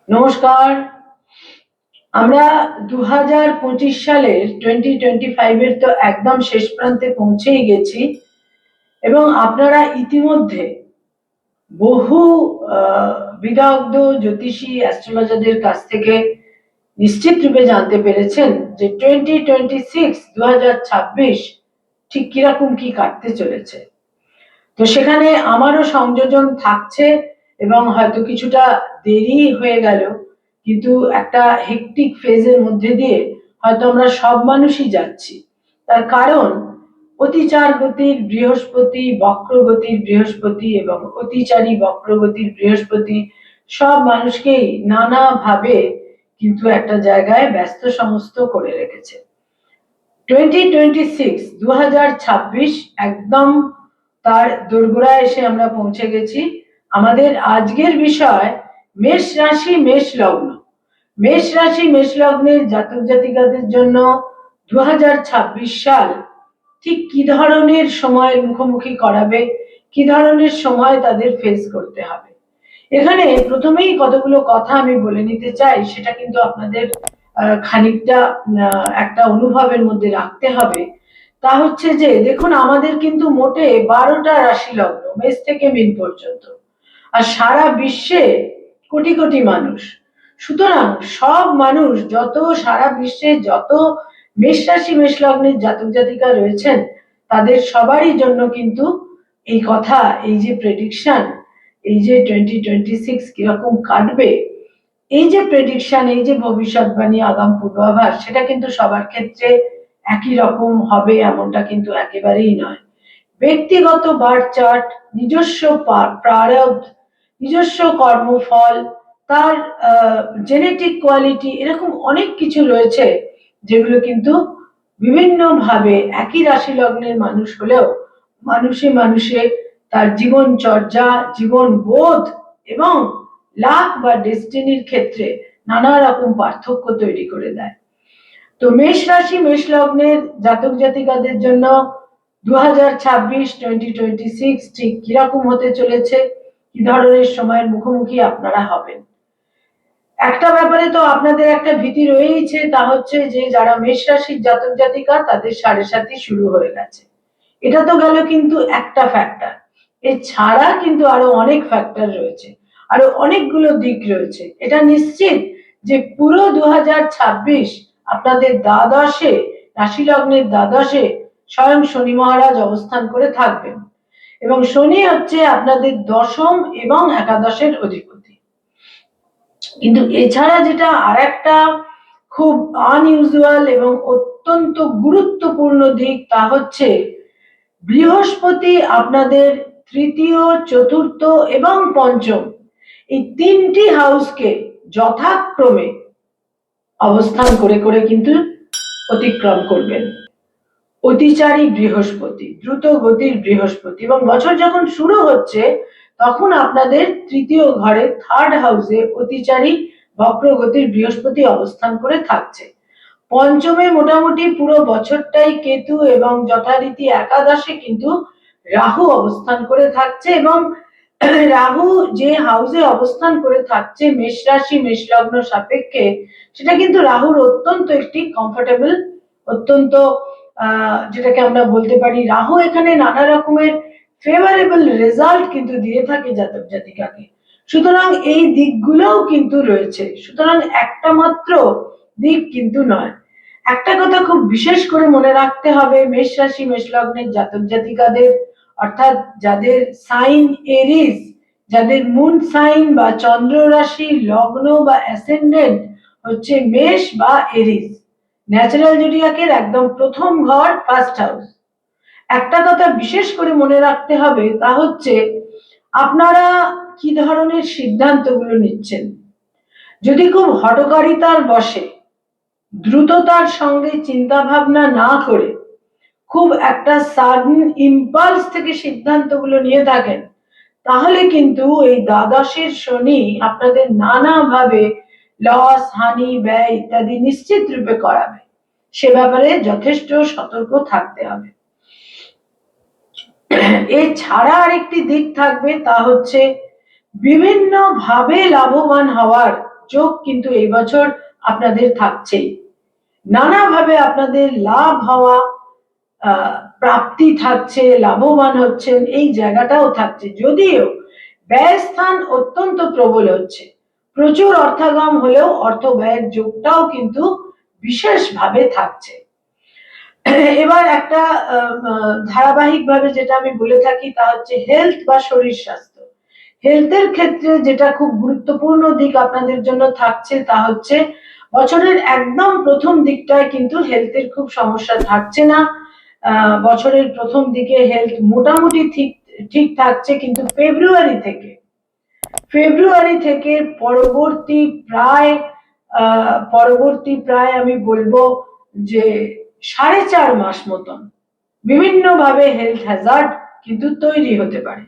নমস্কার। আমরা 2025 সালের 2025 এর তো একদম শেষ প্রান্তে পৌঁছেই গেছি এবং আপনারা ইতিমধ্যে বহু বিদগ্ধ জ্যোতিষী অ্যাস্ট্রোলজারদের কাছ থেকে নিশ্চিত রূপে জানতে পেরেছেন যে 2026 ঠিক কিরকম কি কাটতে চলেছে। তো সেখানে আমারও সংযোজন থাকছে এবং হয়তো কিছুটা দেরি হয়ে গেল, কিন্তু একটা হেক্টিক ফেজের মধ্যে দিয়ে হয়তো আমরা সব মানুষই যাচ্ছি। তার কারণ অতিচার গতির বৃহস্পতি, বক্রগতির বৃহস্পতি এবং অতিচারী বক্রগতির বৃহস্পতি সব মানুষকেই নানাভাবে কিন্তু একটা জায়গায় ব্যস্ত সমস্ত করে রেখেছে। 2026 একদম তার দোরগোড়ায় এসে আমরা পৌঁছে গেছি। আমাদের আজকের বিষয় মেষ রাশি মেষ লগ্ন। মেষ রাশি মেষ লগ্নের জাতক জাতিকাদের জন্য 2026 সাল ঠিক কি ধরনের সময়ের মুখোমুখি করাবে, কি ধরনের সময় তাদের ফেস করতে হবে। এখানে প্রথমেই কতগুলো কথা আমি বলে নিতে চাই, সেটা কিন্তু আপনাদের খানিকটা একটা অনুভবের মধ্যে রাখতে হবে। তা হচ্ছে যে দেখুন, আমাদের কিন্তু মোটে 12টা রাশি লগ্ন, মেষ থেকে মীন পর্যন্ত, আর সারা বিশ্বে কোটি কোটি মানুষ। সুতরাং সব মানুষ, যত সারা বিশ্বে যত মেষ রাশি মেষ লগ্নের জাতক জাতিকা রয়েছেন, তাদের সবারই জন্য কিন্তু এই কথা, এই যে প্রেডিকশন, এই যে 2026 কিরকম কাটবে, এই যে প্রেডিকশন, এই যে ভবিষ্যৎবাণী, আগাম পূর্বাভাস, সেটা কিন্তু সবার ক্ষেত্রে একই রকম হবে এমনটা কিন্তু একেবারেই নয়। ব্যক্তিগত বার চার্ট, নিজস্ব প্রারব্ধ, নিজস্ব কর্মফল, তার জেনেটিক কোয়ালিটি, এরকম অনেক কিছু রয়েছে যেগুলো কিন্তু বিভিন্ন ভাবে একই রাশি লগ্নের মানুষ হলেও মানুষে মানুষে তার জীবন চর্যা, জীবন বোধ এবং লাক বা ডেস্টিনির ক্ষেত্রে নানা রকম পার্থক্য তৈরি করে দেয়। তো মেষ রাশি মেষ লগ্নের জাতক জাতিকাদের জন্য 2026 ঠিক কিরকম হতে চলেছে, কি ধরনের সময়ের মুখোমুখি আপনারা হবেন। একটা ব্যাপারে তো আপনাদের একটা ভীতি রয়েইছে, তা হচ্ছে যে যারা মেষ রাশির জাতক জাতিকা তাদের 7.5 শুরু হয়ে গেছে। এটা তো গেল কিন্তু একটা ফ্যাক্টর, এছাড়া কিন্তু আরো অনেক ফ্যাক্টর রয়েছে, আরো অনেকগুলো দিক রয়েছে। এটা নিশ্চিত যে পুরো 2026 আপনাদের দ্বাদশে, রাশি লগ্নের দ্বাদশে স্বয়ং শনি মহারাজ অবস্থান করে থাকবেন এবং শনি হচ্ছে আপনাদের দশম এবং একাদশের অধিপতি। কিন্তু এছাড়া যেটা আরেকটা খুব আনইউজুয়াল এবং অত্যন্ত গুরুত্বপূর্ণ দিক, তা হচ্ছে বৃহস্পতি আপনাদের তৃতীয়, চতুর্থ এবং পঞ্চম, এই তিনটি হাউসকে যথাক্রমে অবস্থান করে করে কিন্তু অতিক্রম করবেন। অতিচারী বৃহস্পতি, দ্রুত গতির বৃহস্পতি, এবং বছর যখন শুরু হচ্ছে তখন আপনাদের তৃতীয় ঘরে, থার্ড হাউসে অতিচারী বক্রগতির বৃহস্পতি অবস্থান করে থাকছে। পঞ্চমে মোটামুটি পুরো বছরটাই কেতু এবং যথারীতি একাদশে কিন্তু রাহু অবস্থান করে থাকছে, এবং রাহু যে হাউসে অবস্থান করে থাকছে মেষ রাশি মেষ লগ্ন সাপেক্ষে, সেটা কিন্তু রাহুর অত্যন্ত একটি কমফোর্টেবল, অত্যন্ত যেটাকে আমরা বলতে পারি, রাহু এখানে নানা রকমের ফেভারেবল রেজাল্ট কিন্তু দিয়ে থাকে জাতক জাতিকাকে। সুতরাং এই দিকগুলোও কিন্তু রয়েছে, সুতরাং একটা মাত্র দিক কিন্তু নয়। একটা কথা খুব বিশেষ করে মনে রাখতে হবে মেষ রাশি মেষ লগ্নের জাতক জাতিকাদের, অর্থাৎ যাদের সাইন এরিস, যাদের মুন সাইন বা চন্দ্র রাশি লগ্ন বা অ্যাসেন্ডেন্ট হচ্ছে মেষ বা এরিস, ন্যাচারাল জোডিয়াকের একদম প্রথম ঘর, ফার্স্ট হাউস। একটা কথা বিশেষ করে মনে রাখতে হবে, তা হচ্ছে আপনারা কি ধরনের সিদ্ধান্তগুলো নিচ্ছেন। যদি খুব হঠকারিতার বশে, দ্রুততার সঙ্গে চিন্তা ভাবনা না করে, খুব একটা সাডেন ইম্পালস থেকে সিদ্ধান্তগুলো নিয়ে থাকেন, তাহলে কিন্তু এই দ্বাদশের শনি আপনাদের নানাভাবে লস, হানি, ব্যয় ইত্যাদি নিশ্চিত রূপে করাবে। সে ব্যাপারে যথেষ্ট সতর্ক থাকতে হবে। এছাড়া আরেকটি দিক থাকবে, তা হচ্ছে বিভিন্ন ভাবে লাভবান হওয়ার যোগ কিন্তু এই বছর আপনাদের থাকছেই। নানাভাবে আপনাদের লাভ হওয়া, প্রাপ্তি থাকছে, লাভবান হচ্ছেন, এই জায়গাটাও থাকছে। যদিও ব্যয় স্থান অত্যন্ত প্রবল হচ্ছে, প্রচুর অর্থাগম হলেও অর্থ ব্যয়ের যোগটাও কিন্তু বিশেষভাবে থাকছে। এবার একটা ধারাবাহিক ভাবে যেটা আমি বলে থাকি তা হচ্ছে হেলথ বা শরীর স্বাস্থ্য। হেলথের ক্ষেত্রে যেটা খুব গুরুত্বপূর্ণ দিক আপনাদের জন্য থাকছে তা হচ্ছে বছরের একদম প্রথম দিকটায় কিন্তু হেলথের খুব সমস্যা থাকছে না। বছরের প্রথম দিকে হেলথ মোটামুটি ঠিক থাকছে, কিন্তু ফেব্রুয়ারি থেকে পরবর্তী প্রায় আমি বলবো যে 4.5 মাস মতন বিভিন্ন ভাবে হেলথ হ্যাজার্ড কিন্তু তৈরি হতে পারে।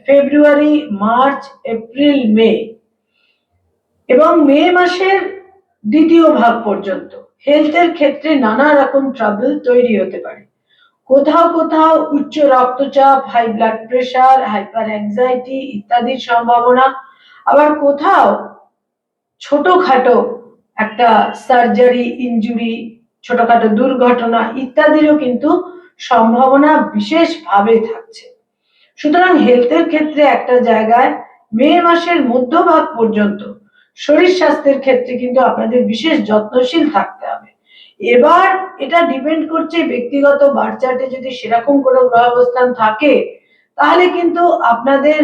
ফেব্রুয়ারি, মার্চ, এপ্রিল, মে এবং মে মাসের দ্বিতীয় ভাগ পর্যন্ত হেলথের ক্ষেত্রে নানা রকম ট্রাবল তৈরি হতে পারে। কোথাও কোথাও উচ্চ রক্তচাপ, high blood pressure, hyper anxiety ইত্যাদির সম্ভাবনা, আবার কোথাও ছোটখাটো একটা সার্জারি, ইনজুরি, ছোটখাটো দুর্ঘটনা ইত্যাদিরও কিন্তু সম্ভাবনা বিশেষভাবে থাকছে। সুতরাং হেলথের ক্ষেত্রে একটা জায়গায় মে মাসের মধ্যভাগ পর্যন্ত শরীর স্বাস্থ্যের ক্ষেত্রে কিন্তু আপনাদের বিশেষ যত্নশীল থাকতে হবে। এবার এটা ডিপেন্ড করছে ব্যক্তিগত বার্থ চার্টে যদি সেরকম কোনো গ্রহ অবস্থান থাকে তাহলে কিন্তু আপনাদের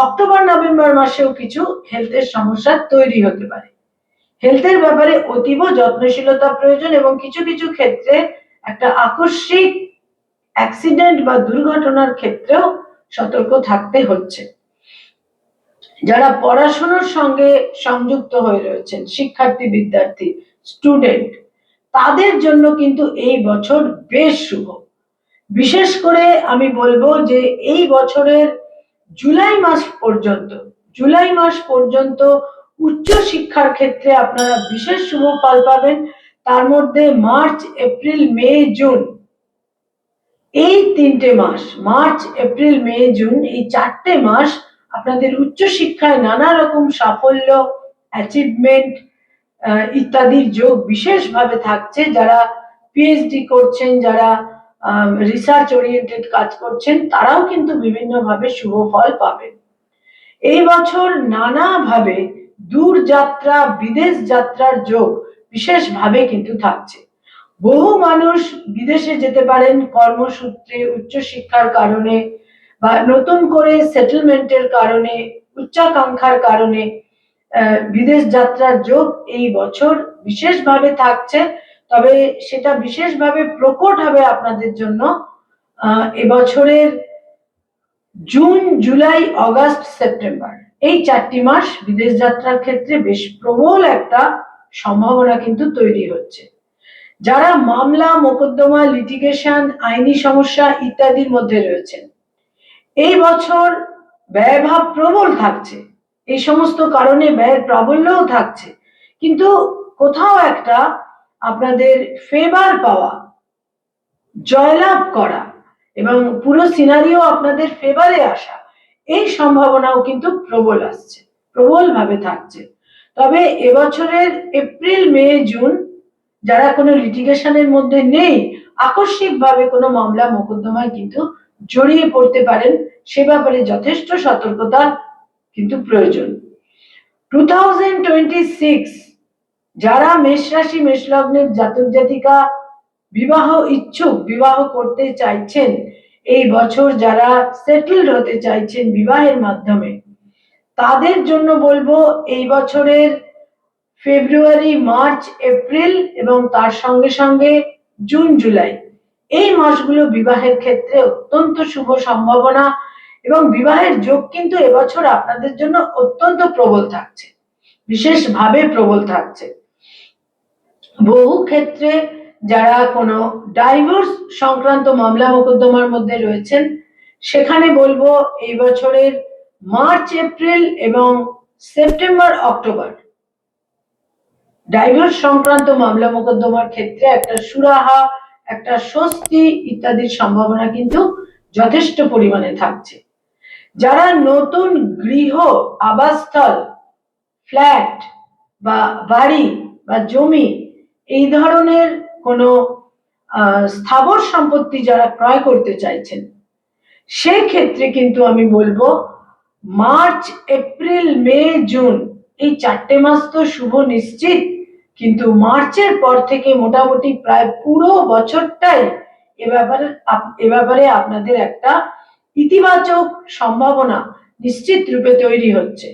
অক্টোবর নভেম্বর মাসেও কিছু হেলথের সমস্যা তৈরি হতে পারে। হেলথের ব্যাপারে অতীব যত্নশীলতা প্রয়োজন এবং কিছু কিছু ক্ষেত্রে একটা আকস্মিক অ্যাক্সিডেন্ট বা দুর্ঘটনার ক্ষেত্রেও সতর্ক থাকতে হচ্ছে। যারা পড়াশোনার সঙ্গে সংযুক্ত হয়ে রয়েছেন, শিক্ষার্থী, বিদ্যার্থী, স্টুডেন্ট, তাদের জন্য কিন্তু এই বছর বেশ শুভ। বিশেষ করে আমি বলবো যে এই বছরের জুলাই মাস পর্যন্ত উচ্চ শিক্ষার ক্ষেত্রে আপনারা বিশেষ শুভ ফল পাবেন। তার মধ্যে মার্চ, এপ্রিল, মে, জুন, এই 3টে মাস, মার্চ, এপ্রিল, মে, জুন, এই 4টে মাস আপনাদের উচ্চ শিক্ষায় নানা রকম সাফল্য, অ্যাচিভমেন্ট ইত্যাদির যোগ বিশেষভাবে থাকছে। যারা পিএইচডি করছেন, যারা রিসার্চ ওরিয়েন্টেড কাজ করছেন, তারাও কিন্তু বিভিন্নভাবে শুভ ফল পাবেন। এই বছর নানাভাবে দূর যাত্রা, বিদেশ যাত্রার যোগ বিশেষভাবে কিন্তু থাকছে। বহু মানুষ বিদেশে যেতে পারেন কর্মসূত্রে, উচ্চশিক্ষার কারণে বা নতুন করে সেটেলমেন্টের কারণে, উচ্চাকাঙ্ক্ষার কারণে বিদেশ যাত্রার যোগ এই বছর বিশেষভাবে থাকছে। তবে সেটা বিশেষভাবে প্রকট হবে আপনাদের জন্য এবছরের জুন, জুলাই, অগাস্ট, সেপ্টেম্বর, এই 4টি মাস বিদেশ যাত্রার ক্ষেত্রে বেশ প্রবল একটা সম্ভাবনা কিন্তু তৈরি হচ্ছে। যারা মামলা, মোকদ্দমা, লিটিগেশন, আইনি সমস্যা ইত্যাদির মধ্যে রয়েছেন, এই বছর ব্যয়ভাব প্রবল থাকছে। এই সমস্ত কারণে ব্যয়ের প্রাবল্যও থাকছে, কিন্তু কোথাও একটা আপনাদের ফেভার পাওয়া, জয়লাভ করা এবং পুরো সিনারিও আপনাদের ফেভারে আসা, এই সম্ভাবনাও কিন্তু প্রবল ভাবে থাকছে। তবে এবছরের এপ্রিল, মে, জুন যারা কোনো লিটিগেশনের মধ্যে নেই, আকস্মিক ভাবে কোনো মামলা মোকদ্দমায় কিন্তু জড়িয়ে পড়তে পারেন, সে ব্যাপারে যথেষ্ট সতর্কতা কিন্তু প্রয়োজন। 2026 যারা মেষ রাশি, মেষ লগ্নের জাতক জাতিকা বিবাহ ইচ্ছুক, বিবাহ করতে চাইছেন, এই বছর যারা সেটেলড হতে চাইছেন বিবাহের মাধ্যমে, তাদের জন্য বলবো এই বছরের ফেব্রুয়ারি, মার্চ, এপ্রিল এবং তার সঙ্গে সঙ্গে জুন, জুলাই, এই মাসগুলো বিবাহের ক্ষেত্রে অত্যন্ত শুভ সম্ভাবনা এবং বিবাহের যোগ কিন্তু এবছর আপনাদের জন্য অত্যন্ত প্রবল থাকছে, বিশেষভাবে প্রবল থাকছে। বহু ক্ষেত্রে যারা কোনো ডাইভোর্স সংক্রান্ত মামলা মোকদ্দমার মধ্যে রয়েছেন, সেখানে বলবো এই বছরের মার্চ, এপ্রিল এবং সেপ্টেম্বর, অক্টোবর ডাইভোর্স সংক্রান্ত মামলা মোকদ্দমার ক্ষেত্রে একটা সুরাহা, একটা স্বস্তি ইত্যাদির সম্ভাবনা কিন্তু যথেষ্ট পরিমাণে থাকছে। যারা নতুন গৃহ, আবাসস্থল, ফ্ল্যাট বা বাড়ি বা জমি এই ধরনের কোনো স্থাবর সম্পত্তি যারা ক্রয় করতে চাইছেন, সেই ক্ষেত্রে কিন্তু আমি বলবো মার্চ, এপ্রিল, মে, জুন এই 4টে মাস তো শুভ নিশ্চিত, কিন্তু মার্চের পর থেকে মোটামুটি প্রায় পুরো বছরটাই এ ব্যাপারে আপনাদের একটা ইতিবাচক সম্ভাবনা নিশ্চিত রূপে তৈরি হচ্ছে।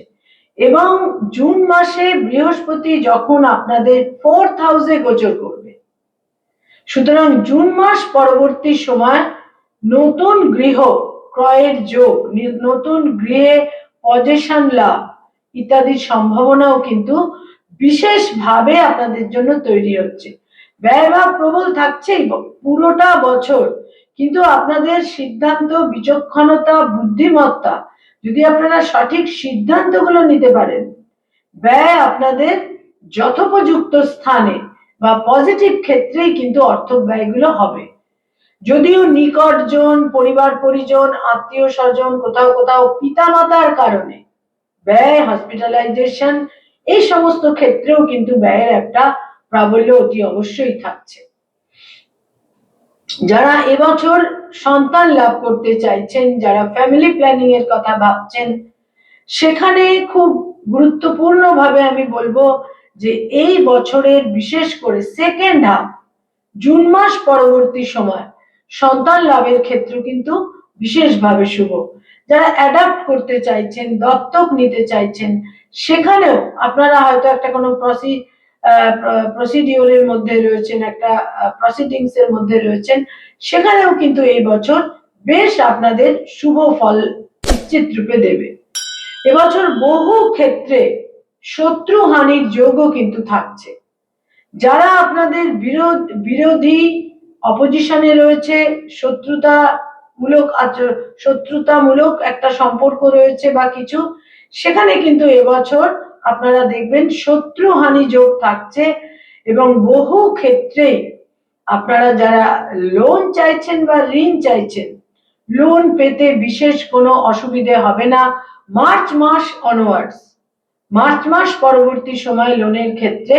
এবং জুন মাসে বৃহস্পতি যখন আপনাদের 4th হাউসে গোচর করবে, সুতরাং জুন মাস পরবর্তী সময় নতুন গৃহ ক্রয়ের যোগ, নতুন গৃহে পজেশন লাভ ইত্যাদির সম্ভাবনাও কিন্তু বিশেষভাবে আপনাদের জন্য তৈরি হচ্ছে। ব্যয়ভাব প্রবল থাকছেই পুরোটা বছর, কিন্তু আপনাদের সিদ্ধান্ত, বিচক্ষণতা, বুদ্ধিমত্তা, যদি আপনারা সঠিক সিদ্ধান্তগুলো নিতে পারেন, ব্যয় আপনাদের যথোপযুক্ত স্থানে বা পজিটিভ ক্ষেত্রেই কিন্তু অর্থ ব্যয়গুলো হবে। যদিও নিকটজন, পরিবার পরিজন, আত্মীয় স্বজন, কোথাও কোথাও পিতামাতার কারণে ব্যয়, হসপিটালাইজেশন, এই সমস্ত ক্ষেত্রেও কিন্তু ব্যয়ের একটা প্রাবল্য অতি অবশ্যই থাকছে। যারা এবছর সন্তান লাভ করতে চাইছেন, যারা ফ্যামিলি প্ল্যানিং এর কথা ভাবছেন, সেখানে খুব গুরুত্বপূর্ণ ভাবে আমি বলবো যে এই বছরের বিশেষ করে সেকেন্ড হাফ, জুন মাস পরবর্তী সময় সন্তান লাভের ক্ষেত্রে কিন্তু বিশেষভাবে শুভ। যারা অ্যাডাপ্ট করতে চাইছেন, দত্তক নিতে চাইছেন, সেখানেও আপনারা হয়তো একটা কোনো প্রসিডিওরের মধ্যে রয়েছেন, একটা প্রসিডিংস এর মধ্যে রয়েছেন, সেখানেও কিন্তু এই বছর বেশ আপনাদের শুভ ফল নিশ্চিত রূপে দেবে। এবছর বহু ক্ষেত্রে শত্রু হানির যোগও কিন্তু থাকছে। যারা আপনাদের বিরোধী, অপোজিশনে রয়েছে, শত্রুতামূলক একটা সম্পর্ক রয়েছে বা কিছু, সেখানে কিন্তু এবছর আপনারা দেখবেন শত্রু হানি যোগ থাকছে। এবং বহু ক্ষেত্রে আপনারা যারা লোন চাইছেন বা ঋণ চাইছেন, লোন পেতে বিশেষ কোনো অসুবিধে হবে না মার্চ মাস অনওয়ার্ডস। মার্চ মাস পরবর্তী সময় লোনের ক্ষেত্রে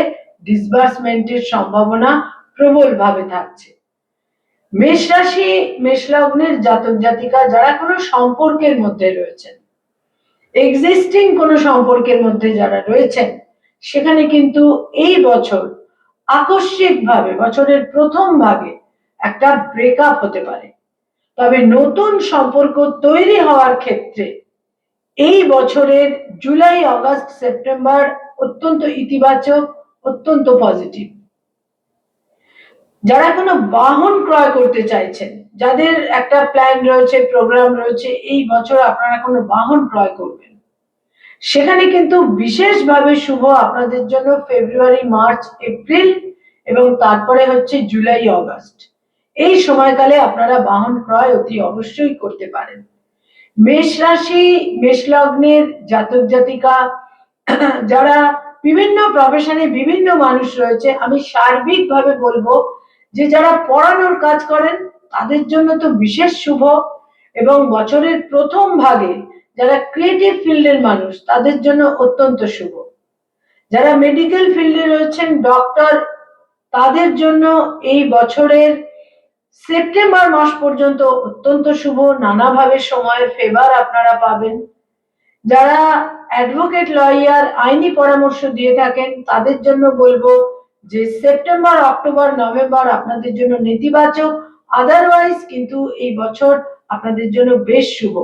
ডিসবার্সমেন্টের সম্ভাবনা প্রবল ভাবে থাকছে। মেষ রাশি, মেষ লগ্নের জাতক জাতিকা যারা কোনো সম্পর্কের মধ্যে রয়েছেন, এক্সিস্টিং কোনো সম্পর্কের মধ্যে যারা রয়েছেন, সেখানে কিন্তু এই বছর আকস্মিক ভাবে বছরের প্রথম ভাগে একটা ব্রেকআপ হতে পারে। তবে নতুন সম্পর্ক তৈরি হওয়ার ক্ষেত্রে এই বছরের জুলাই, অগাস্ট, সেপ্টেম্বর অত্যন্ত ইতিবাচক, অত্যন্ত পজিটিভ। যারা কোনো বাহন ক্রয় করতে চাইছেন, যাদের একটা প্ল্যান রয়েছে, প্রোগ্রাম রয়েছে, এই বছর আপনারা কোনো বাহন ক্রয় করবেন, সেখানে কিন্তু বিশেষভাবে শুভ আপনাদের জন্য ফেব্রুয়ারি, মার্চ, এপ্রিল এবং তারপরে হচ্ছে জুলাই, অগাস্ট। এই সময়কালে আপনারা বাহন ক্রয় অতি অবশ্যই করতে পারেন। মেষ রাশি, মেষ লগ্নের জাতক জাতিকা যারা বিভিন্ন প্রফেশনে বিভিন্ন মানুষ রয়েছে, আমি সার্বিকভাবে বলবো যে যারা পড়ানোর কাজ করেন তাদের জন্য তো বিশেষ শুভ। এবং বছরের প্রথম ভাগে যারা ক্রিয়েটিভ ফিল্ডের মানুষ তাদের জন্য অত্যন্ত শুভ। যারা মেডিকেল ফিল্ডে রয়েছেন, ডক্টর, তাদের জন্য এই বছরের সেপ্টেম্বর মাস পর্যন্ত অত্যন্ত শুভ, নানাভাবে সময়ের ফেভার আপনারা পাবেন। যারা অ্যাডভোকেট, লয়ার, আইনি পরামর্শ দিয়ে থাকেন, তাদের জন্য বলবো যে সেপ্টেম্বর, অক্টোবর, নভেম্বর আপনাদের জন্য নেতিবাচক, আদারওয়াইজ কিন্তু এই বছর আপনাদের জন্য বেশ শুভ।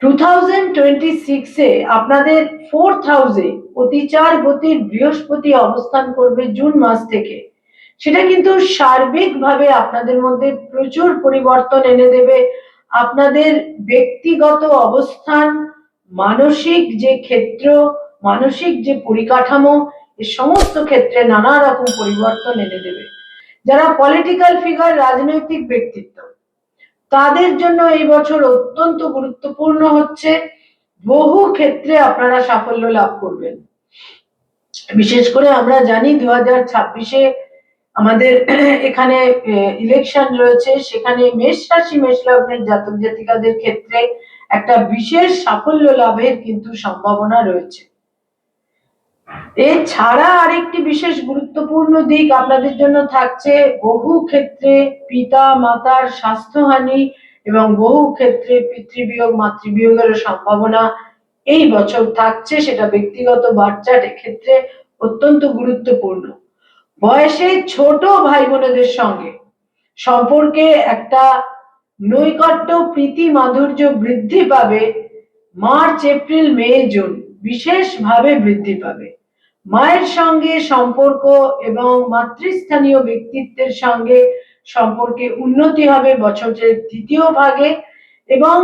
2026-এ আপনাদের 4th হাউসে অতিচার গতির বৃহস্পতি অবস্থান করবে জুন মাস থেকে। সেটা কিন্তু সার্বিকভাবে আপনাদের মধ্যে প্রচুর পরিবর্তন এনে দেবে। আপনাদের ব্যক্তিগত অবস্থান, মানসিক যে ক্ষেত্র, মানসিক যে পরিকাঠামো, এই সমস্ত ক্ষেত্রে নানা রকম পরিবর্তন এনে দেবে। যারা পলিটিক্যাল ফিগার, রাজনৈতিক ব্যক্তিত্ব, তাদের জন্য এই বছর অত্যন্ত গুরুত্বপূর্ণ হচ্ছে। বহু ক্ষেত্রে আপনারা সাফল্য লাভ করবেন। বিশেষ করে আমরা জানি 2026-এ আমাদের এখানে ইলেকশন রয়েছে, সেখানে মেষ রাশি, মেষ লগ্নের জাতক জাতিকাদের ক্ষেত্রে একটা বিশেষ সাফল্য লাভের কিন্তু সম্ভাবনা রয়েছে। এছাড়া আরেকটি বিশেষ গুরুত্বপূর্ণ দিক আপনাদের জন্য থাকছে, বহু ক্ষেত্রে পিতা মাতার স্বাস্থ্যহানি এবং বহু ক্ষেত্রে পিতৃবিয়োগ মাতৃবিয়োগের সম্ভাবনা এই বছর থাকছে। সেটা ব্যক্তিগত বাচ্চাদের ক্ষেত্রে অত্যন্ত গুরুত্বপূর্ণ। বয়সে ছোট ভাই বোনেদের সঙ্গে সম্পর্কে একটা নৈকট্য প্রীতি মাধুর্য বৃদ্ধি পাবে। মার্চ এপ্রিল মে জুন বিশেষভাবে বৃদ্ধি পাবে। মায়ের সঙ্গে সম্পর্ক এবং মাতৃস্থানীয় ব্যক্তিত্বের সঙ্গে সম্পর্কে উন্নতি হবে বছরের তৃতীয় ভাগে, এবং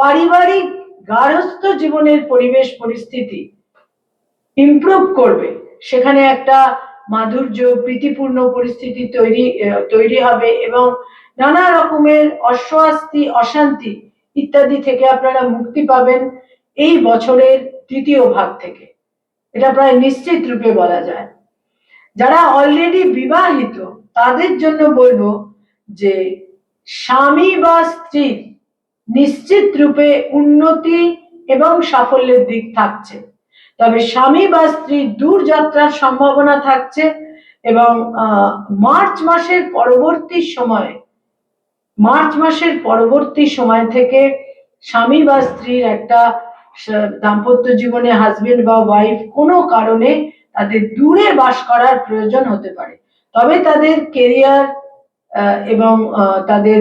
পারিবারিক গার্হস্থ্য জীবনের পরিবেশ পরিস্থিতি ইমপ্রুভ করবে। সেখানে একটা মাধুর্য প্রীতিপূর্ণ পরিস্থিতি তৈরি হবে এবং নানা রকমের অস্বস্তি অশান্তি ইত্যাদি থেকে আপনারা মুক্তি পাবেন এই বছরের তৃতীয় ভাগ থেকে। এটা প্রায় নিশ্চিত রূপে বলা যায়। যারা অলরেডি বিবাহিত তাদের জন্য বলবো যে স্বামী বা স্ত্রীর নিশ্চিত রূপে উন্নতি এবং সাফল্যের দিক থাকছে। তবে স্বামী বা স্ত্রীর দূর যাত্রার সম্ভাবনা থাকছে এবং মার্চ মাসের পরবর্তী সময় থেকে স্বামী বা স্ত্রীর একটা দাম্পত্য জীবনে হাজবেন্ড বা ওয়াইফ কোনো কারণে তাদের দূরে বাস করার প্রয়োজন হতে পারে। তবে তাদের কেরিয়ার এবং তাদের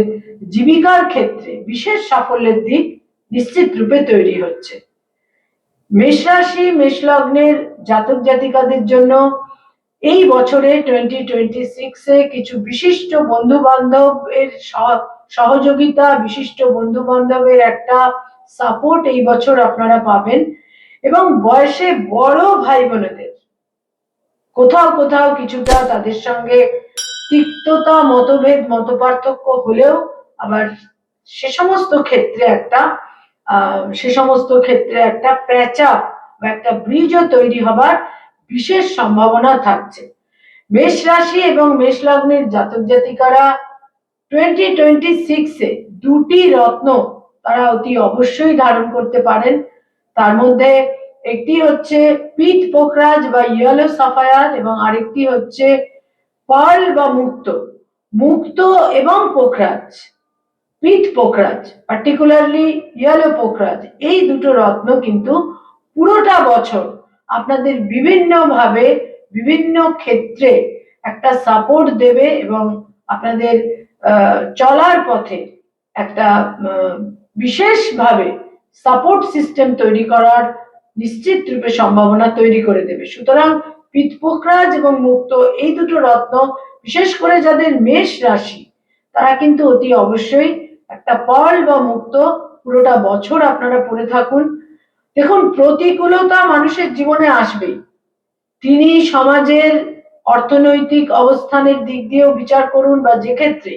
জীবিকার ক্ষেত্রে বিশেষ সাফল্যের দিক নিশ্চিত রূপে তৈরি হচ্ছে। মেষ রাশি মেষ লগ্নের জাতক জাতিকাদের জন্য এই বছরে 2026-এ কিছু বিশিষ্ট বন্ধু বান্ধবের সহযোগিতা, বিশিষ্ট বন্ধু বান্ধবের একটা সাপোর্ট এই বছর আপনারা পাবেন, এবং বয়সে বড় ভাই বোনেদের কোথাও কোথাও কিছুটা তাদের সঙ্গে তিক্ততা মতভেদ মতপার্থক্য হলেও আবার সে সমস্ত ক্ষেত্রে একটা প্যাচআপ বা একটা ব্রিজও তৈরি হবার বিশেষ সম্ভাবনা থাকছে। মেষ রাশি এবং মেষ লগ্নের জাতক জাতিকারা 2026-এ দুটি রত্ন তারা অতি অবশ্যই ধারণ করতে পারেন। তার মধ্যে একটি হচ্ছে পিট পোখরাজ বা ইয়েলো সাফায়ার, এবং আরেকটি হচ্ছে পার্ল বা মুক্ত এবং পোখরাজ, পিট পোখরাজ পার্টিকুলারলি ইয়েলো পোখরাজ, এই দুটো রত্ন কিন্তু পুরোটা বছর আপনাদের বিভিন্নভাবে বিভিন্ন ক্ষেত্রে একটা সাপোর্ট দেবে এবং আপনাদের চলার পথে একটা বিশেষভাবে সাপোর্ট সিস্টেম তৈরি করার নিশ্চিত রূপে সম্ভাবনা তৈরি করে দেবে। সুতরাং পিত পোখরাজ এবং মুক্ত এই দুটো রত্ন বিশেষ করে যাদের মেষ রাশি তারা কিন্তু অতি অবশ্যই একটা পার্ল বা মুক্ত পুরোটা বছর আপনারা পরে থাকুন। দেখুন, প্রতিকূলতা মানুষের জীবনে আসবেই। তিনি সমাজের অর্থনৈতিক অবস্থানের দিক দিয়েও বিচার করুন বা যে ক্ষেত্রে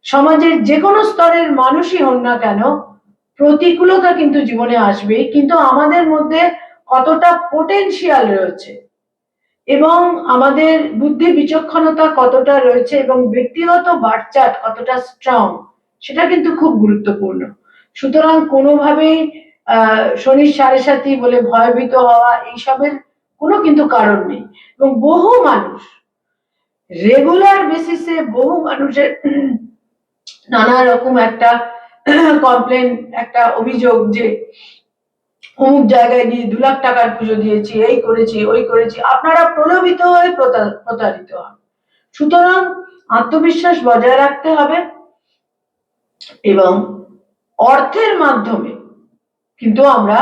সমাজের যে কোনো স্তরের মানুষই হন না কেন, প্রতিকূলতা কিন্তু জীবনে আসবেই। কিন্তু আমাদের মধ্যে কতটা পোটেনশিয়াল রয়েছে এবং আমাদের বুদ্ধি বিচক্ষণতা কতটা রয়েছে এবং ব্যক্তিগত বার্চাট কতটা স্ট্রং, সেটা কিন্তু খুব গুরুত্বপূর্ণ। সুতরাং কোনোভাবেই শনির সাড়ে সাথী বলে ভয়ভীত হওয়া এইসবের কোনো কিন্তু কারণ নেই। এবং বহু মানুষ রেগুলার বেসিসে বহু মানুষের নানা রকম একটা কমপ্লেন, একটা অভিযোগ যে অমুক জায়গায় গিয়ে 2 লাখ টাকার পুজো দিয়েছি, এই করেছি ওই করেছি, আপনারা প্রলোভিত হয়ে প্রতারিত হন। সুতরাং আত্মবিশ্বাস বজায় রাখতে হবে এবং অর্থের মাধ্যমে কিন্তু আমরা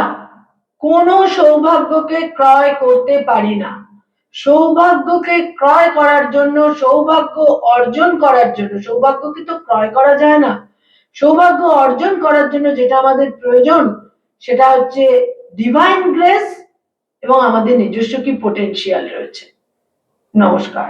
কোনো সৌভাগ্যকে ক্রয় করতে পারি না। সৌভাগ্যকে ক্রয় করার জন্য, সৌভাগ্য অর্জন করার জন্য, সৌভাগ্যকে তো ক্রয় করা যায় না, সৌভাগ্য অর্জন করার জন্য যেটা আমাদের প্রয়োজন সেটা হচ্ছে ডিভাইন গ্রেস এবং আমাদের নিজস্ব কি পোটেনশিয়াল রয়েছে। নমস্কার।